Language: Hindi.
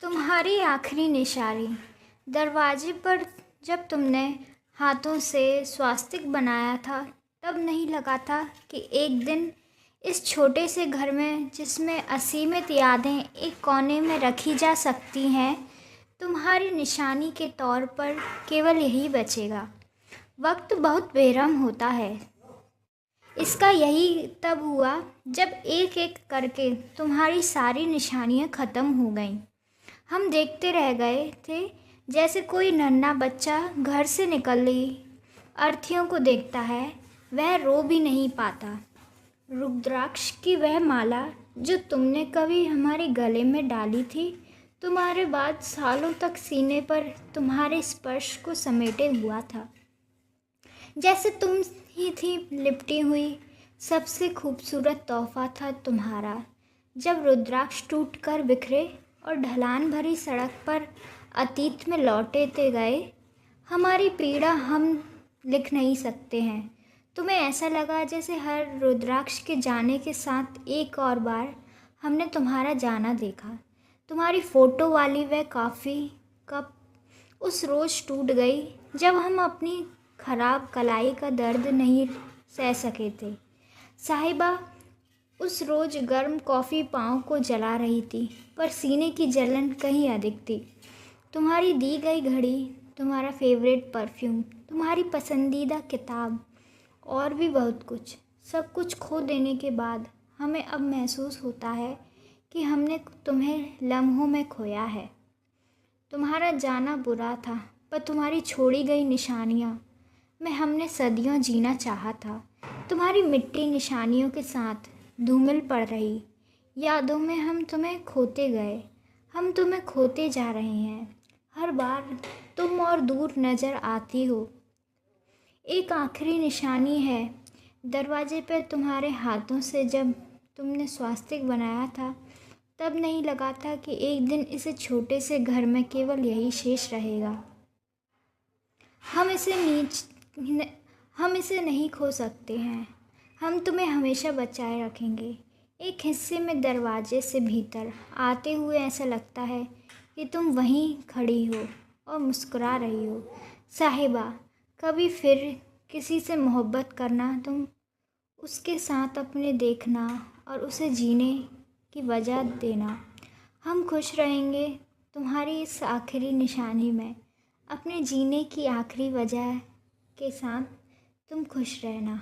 तुम्हारी आखिरी निशानी। दरवाजे पर जब तुमने हाथों से स्वास्तिक बनाया था, तब नहीं लगा था कि एक दिन इस छोटे से घर में, जिसमें असीमित यादें एक कोने में रखी जा सकती हैं, तुम्हारी निशानी के तौर पर केवल यही बचेगा। वक्त बहुत बेरहम होता है। इसका यही तब हुआ जब एक एक करके तुम्हारी सारी निशानियां ख़त्म हो गईं। हम देखते रह गए थे, जैसे कोई नन्हा बच्चा घर से निकली अर्थियों को देखता है। वह रो भी नहीं पाता। रुद्राक्ष की वह माला जो तुमने कभी हमारे गले में डाली थी, तुम्हारे बाद सालों तक सीने पर तुम्हारे स्पर्श को समेटे हुआ था। जैसे तुम ही थी लिपटी हुई सबसे खूबसूरत तोहफा था तुम्हारा। जब रुद्राक्ष टूट कर बिखरे और ढलान भरी सड़क पर अतीत में लौटे ते गए, हमारी पीड़ा हम लिख नहीं सकते हैं। तुम्हें ऐसा लगा जैसे हर रुद्राक्ष के जाने के साथ एक और बार हमने तुम्हारा जाना देखा। तुम्हारी फ़ोटो वाली वह कॉफ़ी कप उस रोज़ टूट गई जब हम अपनी खराब कलाई का दर्द नहीं सह सके थे। साहिबा उस रोज़ गर्म कॉफ़ी पाँव को जला रही थी, पर सीने की जलन कहीं अधिक थी। तुम्हारी दी गई घड़ी, तुम्हारा फेवरेट परफ्यूम, तुम्हारी पसंदीदा किताब और भी बहुत कुछ, सब कुछ खो देने के बाद हमें अब महसूस होता है कि हमने तुम्हें लम्हों में खोया है। तुम्हारा जाना बुरा था, पर तुम्हारी छोड़ी गई निशानियाँ में हमने सदियों जीना चाहा था। तुम्हारी मिट्टी निशानियों के साथ धूमिल पड़ रही यादों में हम तुम्हें खोते गए। हम तुम्हें खोते जा रहे हैं। हर बार तुम और दूर नज़र आती हो। एक आखिरी निशानी है दरवाजे पर तुम्हारे हाथों से। जब तुमने स्वास्तिक बनाया था, तब नहीं लगा था कि एक दिन इस छोटे से घर में केवल यही शेष रहेगा। हम इसे नहीं खो सकते हैं। हम तुम्हें हमेशा बचाए रखेंगे। एक हिस्से में दरवाजे से भीतर आते हुए ऐसा लगता है कि तुम वहीं खड़ी हो और मुस्कुरा रही हो। साहिबा, कभी फिर किसी से मोहब्बत करना, तुम उसके साथ अपने देखना और उसे जीने की वजह देना। हम खुश रहेंगे तुम्हारी इस आखिरी निशानी में। अपने जीने की आखिरी वजह के साथ तुम खुश रहना।